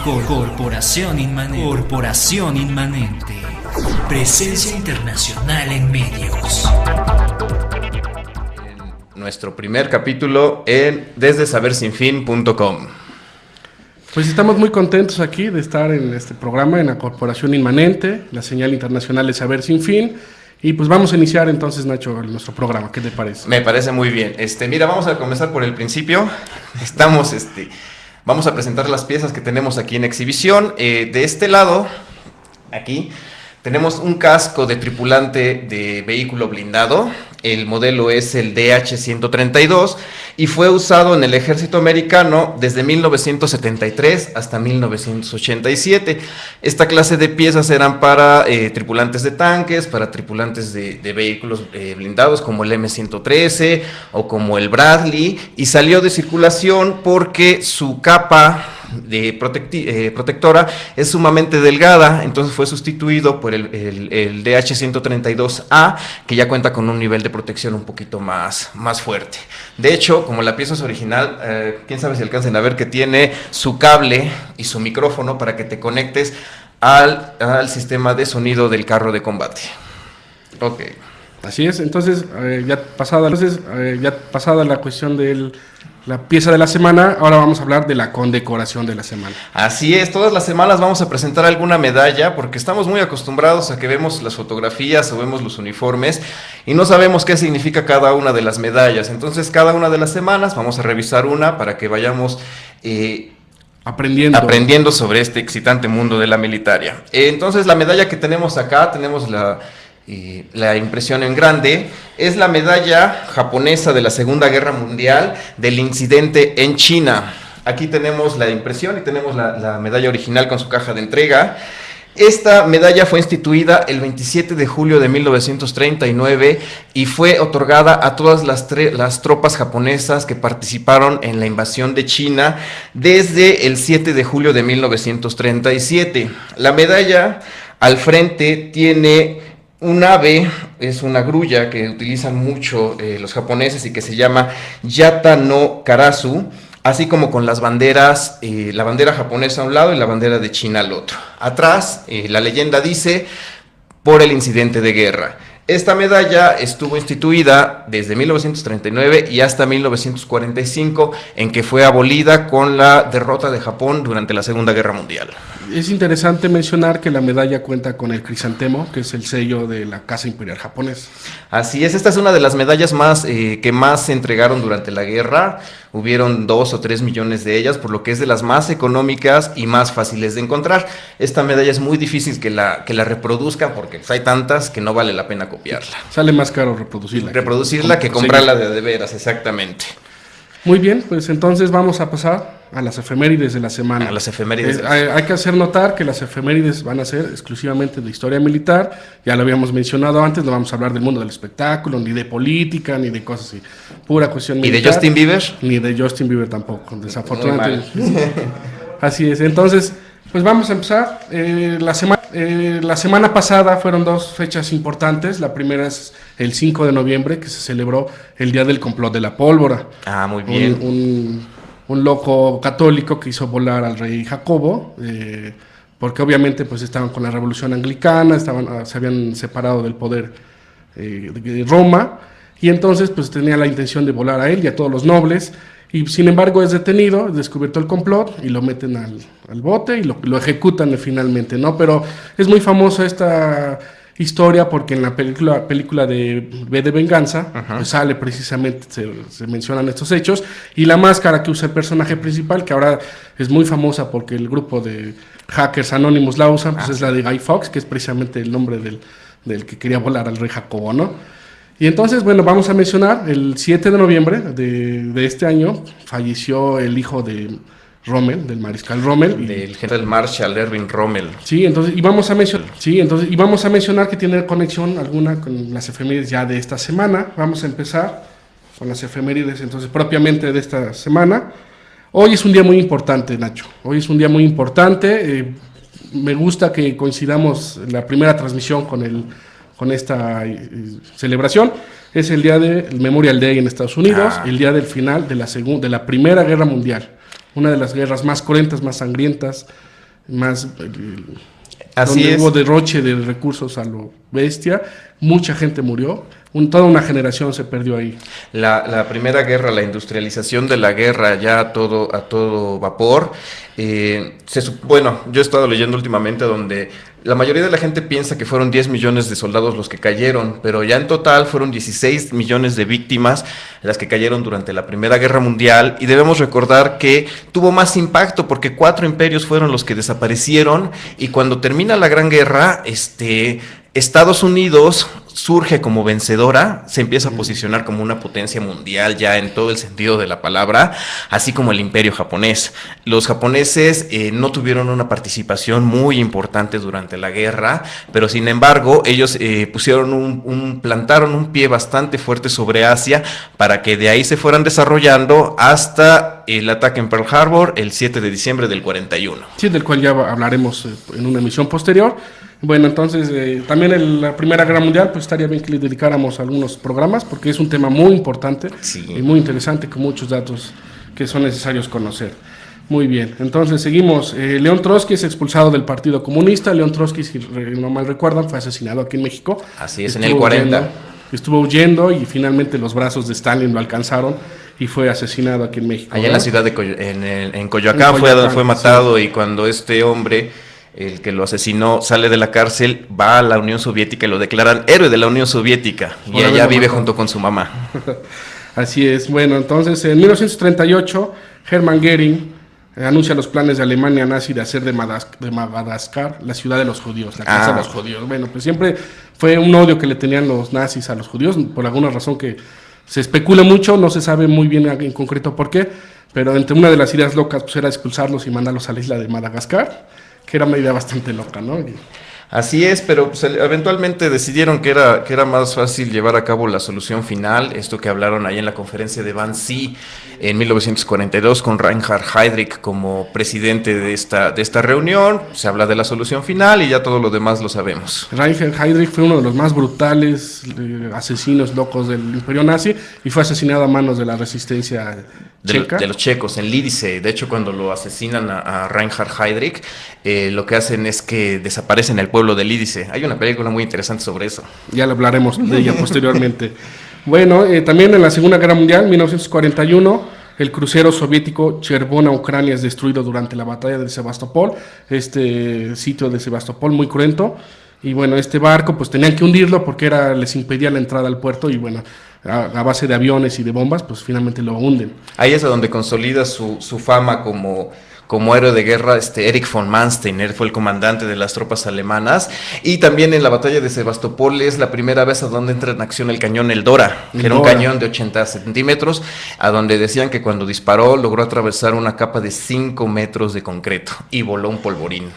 Corporación Inmanente. Presencia internacional en medios. Nuestro primer capítulo en desdesabersinfin.com. Pues estamos muy contentos aquí de estar en este programa en la Corporación Inmanente, la señal internacional de Saber Sin Fin. Y pues vamos a iniciar entonces, Nacho, nuestro programa. ¿Qué te parece? Me parece muy bien. Mira, vamos a comenzar por el principio. Vamos a presentar las piezas que tenemos aquí en exhibición. De este lado, aquí, tenemos un casco de tripulante de vehículo blindado. El modelo es el DH-132 y fue usado en el ejército americano desde 1973 hasta 1987. Esta clase de piezas eran para tripulantes de tanques, para tripulantes de vehículos blindados como el M113 o como el Bradley, y salió de circulación porque su capa de protectora es sumamente delgada, entonces fue sustituido por el DH-132A, que ya cuenta con un nivel de protección un poquito más fuerte. De hecho, como la pieza es original, quién sabe si alcancen a ver que tiene su cable y su micrófono para que te conectes al sistema de sonido del carro de combate. Ok. Así es, entonces ya pasada la cuestión de la pieza de la semana, ahora vamos a hablar de la condecoración de la semana. Así es, todas las semanas vamos a presentar alguna medalla, porque estamos muy acostumbrados a que vemos las fotografías o vemos los uniformes y no sabemos qué significa cada una de las medallas. Entonces, cada una de las semanas vamos a revisar una para que vayamos aprendiendo sobre este excitante mundo de la militaria. Entonces, la medalla que tenemos acá, tenemos la impresión en grande, es la medalla japonesa de la Segunda Guerra Mundial del incidente en China. Aquí tenemos la impresión y tenemos la medalla original con su caja de entrega. Esta medalla fue instituida el 27 de julio de 1939 y fue otorgada a todas las tropas japonesas que participaron en la invasión de China desde el 7 de julio de 1937. La medalla al frente tiene un ave, es una grulla que utilizan mucho los japoneses y que se llama Yata no Karasu, así como con las banderas, la bandera japonesa a un lado y la bandera de China al otro. Atrás, la leyenda dice, por el incidente de guerra. Esta medalla estuvo instituida desde 1939 y hasta 1945, en que fue abolida con la derrota de Japón durante la Segunda Guerra Mundial. Es interesante mencionar que la medalla cuenta con el crisantemo, que es el sello de la Casa Imperial Japonesa. Así es, esta es una de las medallas que más se entregaron durante la guerra. Hubieron 2 o 3 millones de ellas, por lo que es de las más económicas y más fáciles de encontrar. Esta medalla es muy difícil que la reproduzcan porque hay tantas que no vale la pena copiarla. Sale más caro reproducirla. Que comprarla de veras, exactamente. Muy bien, pues entonces vamos a pasar a las efemérides de la semana. A las efemérides. Hay que hacer notar que las efemérides van a ser exclusivamente de historia militar. Ya lo habíamos mencionado antes, no vamos a hablar del mundo del espectáculo, ni de política, ni de cosas así. Pura cuestión militar. ¿Y de Justin Bieber? Ni de Justin Bieber tampoco, desafortunadamente. Así es, entonces, pues vamos a empezar. La semana pasada fueron 2 fechas importantes. La primera es el 5 de noviembre, que se celebró el Día del Complot de la Pólvora. Ah, muy bien. Un loco católico que hizo volar al rey Jacobo, porque obviamente pues estaban con la revolución anglicana, se habían separado del poder de Roma, y entonces pues tenía la intención de volar a él y a todos los nobles, y sin embargo es detenido, descubierto el complot, y lo meten al bote y lo ejecutan finalmente, ¿no? Pero es muy famosa esta historia porque en la película de V de Venganza pues sale precisamente, se mencionan estos hechos, y la máscara que usa el personaje principal, que ahora es muy famosa porque el grupo de hackers anónimos la usan, pues es la de Guy Fawkes, que es precisamente el nombre del que quería volar al rey Jacobo, ¿no? Y entonces, bueno, vamos a mencionar el 7 de noviembre de este año falleció el hijo de Rommel, del mariscal Rommel. Del general Marshall Erwin Rommel. Sí, entonces, y vamos a mencionar que tiene conexión alguna con las efemérides ya de esta semana. Vamos a empezar con las efemérides, entonces, propiamente de esta semana. Hoy es un día muy importante, Nacho. Hoy es un día muy importante. Me gusta que coincidamos la primera transmisión con esta celebración. Es el día del Memorial Day en Estados Unidos, el día del final de la Primera Guerra Mundial. una de las guerras más cruentas, más sangrientas, más Así donde es. hubo derroche de recursos a lo bestia, mucha gente murió, toda una generación se perdió ahí. La primera guerra, la industrialización de la guerra ya a todo vapor. Bueno, yo he estado leyendo últimamente donde la mayoría de la gente piensa que fueron 10 millones de soldados los que cayeron, pero ya en total fueron 16 millones de víctimas las que cayeron durante la Primera Guerra Mundial, y debemos recordar que tuvo más impacto porque 4 imperios fueron los que desaparecieron, y cuando termina la Gran Guerra, Estados Unidos surge como vencedora, se empieza a posicionar como una potencia mundial ya en todo el sentido de la palabra, así como el imperio japonés. Los japoneses no tuvieron una participación muy importante durante la guerra, pero sin embargo ellos plantaron un pie bastante fuerte sobre Asia para que de ahí se fueran desarrollando hasta el ataque en Pearl Harbor el 7 de diciembre del 41. Sí, del cual ya hablaremos en una emisión posterior. Bueno, entonces también en la Primera Guerra Mundial, pues estaría bien que le dedicáramos algunos programas, porque es un tema muy importante y muy interesante, con muchos datos que son necesarios conocer. Muy bien, entonces seguimos. León Trotsky es expulsado del Partido Comunista. León Trotsky, si no mal recuerdan, fue asesinado aquí en México. Así es, en el 40. Estuvo huyendo y finalmente los brazos de Stalin lo alcanzaron y fue asesinado aquí en México. Allá en la ciudad de en Coyoacán, fue matado, sí. Y cuando este hombre, el que lo asesinó, sale de la cárcel, va a la Unión Soviética y lo declaran héroe de la Unión Soviética. Y allá vive junto con su mamá. Así es. Bueno, entonces en 1938, Hermann Göring anuncia los planes de Alemania nazi de hacer de Madagascar la ciudad de los judíos, la casa de los judíos. Bueno, pues siempre fue un odio que le tenían los nazis a los judíos, por alguna razón que se especula mucho, no se sabe muy bien en concreto por qué, pero entre una de las ideas locas pues era expulsarlos y mandarlos a la isla de Madagascar, que era una idea bastante loca, ¿no? Así es, pero pues, eventualmente decidieron que era más fácil llevar a cabo la solución final, esto que hablaron ahí en la conferencia de Wannsee en 1942 con Reinhard Heydrich como presidente de esta reunión. Se habla de la solución final y ya todo lo demás lo sabemos. Reinhard Heydrich fue uno de los más brutales asesinos locos del imperio nazi y fue asesinado a manos de la resistencia checa. De los checos, en Lidice. De hecho, cuando lo asesinan a Reinhard Heydrich, lo que hacen es que desaparecen el pueblo de Lidice. Hay una película muy interesante sobre eso. Ya lo hablaremos de ella posteriormente. Bueno, también en la Segunda Guerra Mundial, 1941, el crucero soviético Chervona, Ucrania, es destruido durante la batalla de Sebastopol, este sitio de Sebastopol muy cruento. Y bueno, este barco pues tenían que hundirlo porque les impedía la entrada al puerto y bueno, a base de aviones y de bombas, pues finalmente lo hunden. Ahí es donde consolida su fama como héroe de guerra, Erich von Manstein. Él fue el comandante de las tropas alemanas, y también en la batalla de Sebastopol es la primera vez a donde entra en acción el cañón Eldora, que era un cañón de 80 centímetros, a donde decían que cuando disparó logró atravesar una capa de 5 metros de concreto y voló un polvorín.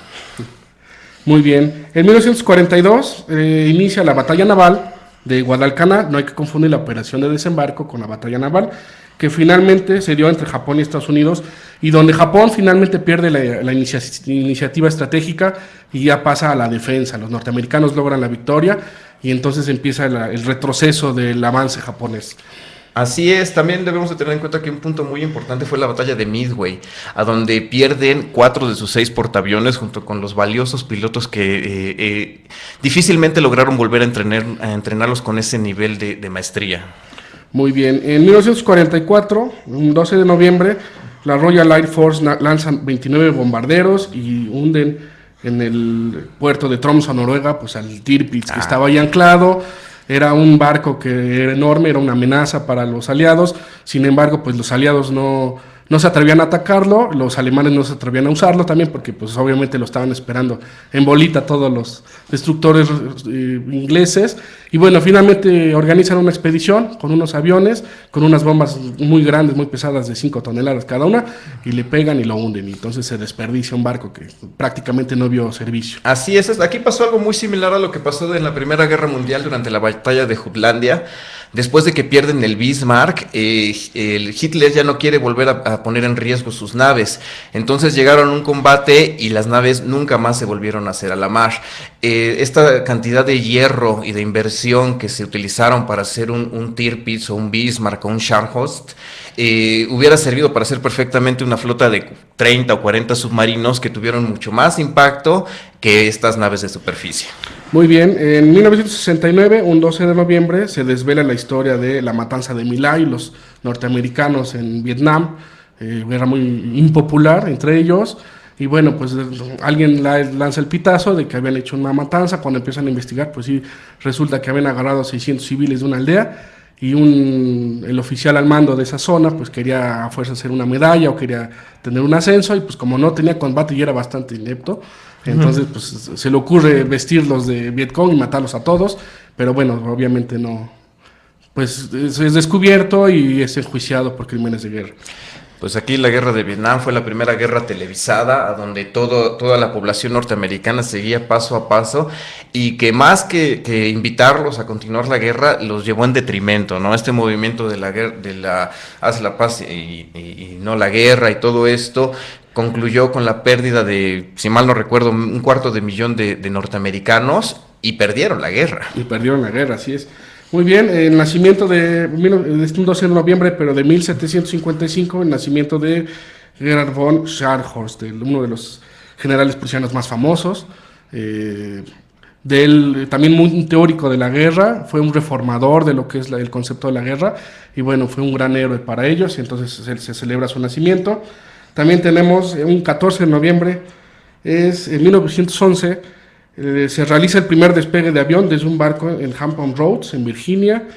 Muy bien, en 1942 inicia la batalla naval de Guadalcanal. No hay que confundir la operación de desembarco con la batalla naval, que finalmente se dio entre Japón y Estados Unidos, y donde Japón finalmente pierde la iniciativa estratégica y ya pasa a la defensa. Los norteamericanos logran la victoria y entonces empieza el retroceso del avance japonés. Así es, también debemos de tener en cuenta que un punto muy importante fue la batalla de Midway, a donde pierden 4 de sus 6 portaaviones junto con los valiosos pilotos que difícilmente lograron volver a entrenarlos con ese nivel de maestría. Muy bien, en 1944, un 12 de noviembre, la Royal Air Force lanzan 29 bombarderos y hunden en el puerto de Tromsø, Noruega, pues al Tirpitz, que estaba ahí anclado. Era un barco que era enorme, era una amenaza para los aliados. Sin embargo, pues los aliados no se atrevían a atacarlo, los alemanes no se atrevían a usarlo también porque pues obviamente lo estaban esperando en bolita todos los destructores ingleses. Y bueno, finalmente organizan una expedición con unos aviones, con unas bombas muy grandes, muy pesadas de 5 toneladas cada una, y le pegan y lo hunden. Y entonces se desperdicia un barco que prácticamente no vio servicio. Así es, aquí pasó algo muy similar a lo que pasó en la Primera Guerra Mundial durante la batalla de Jutlandia. Después de que pierden el Bismarck, el Hitler ya no quiere volver a poner en riesgo sus naves. Entonces llegaron a un combate y las naves nunca más se volvieron a hacer a la mar. Esta cantidad de hierro y de inversión versión que se utilizaron para hacer un Tirpitz o un Bismarck o un Scharnhorst hubiera servido para hacer perfectamente una flota de 30 o 40 submarinos que tuvieron mucho más impacto que estas naves de superficie. Muy bien, en 1969, un 12 de noviembre, se desvela la historia de la matanza de My Lai y los norteamericanos en Vietnam, guerra muy impopular entre ellos, y bueno, pues alguien lanza el pitazo de que habían hecho una matanza. Cuando empiezan a investigar, pues sí, resulta que habían agarrado a 600 civiles de una aldea, y el oficial al mando de esa zona pues quería a fuerza hacer una medalla o quería tener un ascenso, y pues como no tenía combate y era bastante inepto, entonces pues se le ocurre vestirlos de Vietcong y matarlos a todos, pero bueno, obviamente no, pues es descubierto y es enjuiciado por crímenes de guerra. Pues aquí la guerra de Vietnam fue la primera guerra televisada, a donde toda la población norteamericana seguía paso a paso, y que más que invitarlos a continuar la guerra, los llevó en detrimento, ¿no? Este movimiento de la guerra, haz la paz y no la guerra, y todo esto concluyó con la pérdida de, si mal no recuerdo, 250,000 de norteamericanos, y perdieron la guerra. Así es. Muy bien, el nacimiento de un 12 de noviembre, pero de 1755, el nacimiento de Gerhard von Scharnhorst, uno de los generales prusianos más famosos, también un teórico de la guerra, fue un reformador de lo que es el concepto de la guerra, y bueno, fue un gran héroe para ellos, y entonces se celebra su nacimiento. También tenemos un 14 de noviembre, en 1911, se realiza el primer despegue de avión desde un barco en Hampton Roads, en Virginia,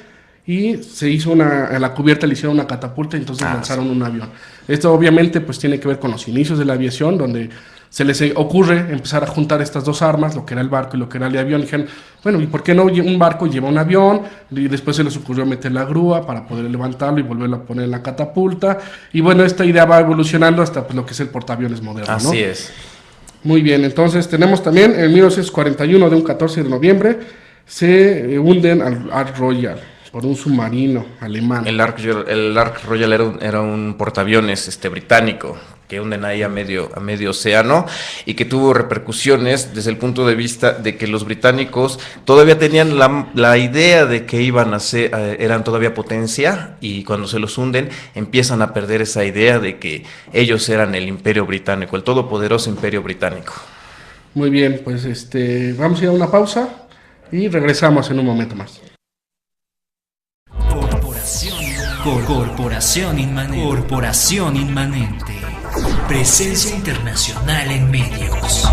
y se hizo a la cubierta le hicieron una catapulta, y entonces lanzaron un avión. Esto obviamente pues tiene que ver con los inicios de la aviación, donde se les ocurre empezar a juntar estas dos armas, lo que era el barco y lo que era el avión, y dijeron, bueno, ¿y por qué no un barco lleva un avión? Y después se les ocurrió meter la grúa para poder levantarlo y volverlo a poner en la catapulta, y bueno, esta idea va evolucionando hasta pues, lo que es el portaaviones moderno, ¿no? Así es. Muy bien, entonces tenemos también en 1941, de un 14 de noviembre, se hunden al Ark Royal por un submarino alemán. El Ark Royal era un portaaviones británico que hunden ahí a medio océano, y que tuvo repercusiones desde el punto de vista de que los británicos todavía tenían la idea de que eran todavía potencia, y cuando se los hunden empiezan a perder esa idea de que ellos eran el imperio británico, el todopoderoso imperio británico. Muy bien, pues vamos a ir a una pausa y regresamos en un momento más. Corporación Inmanente. Presencia internacional en medios.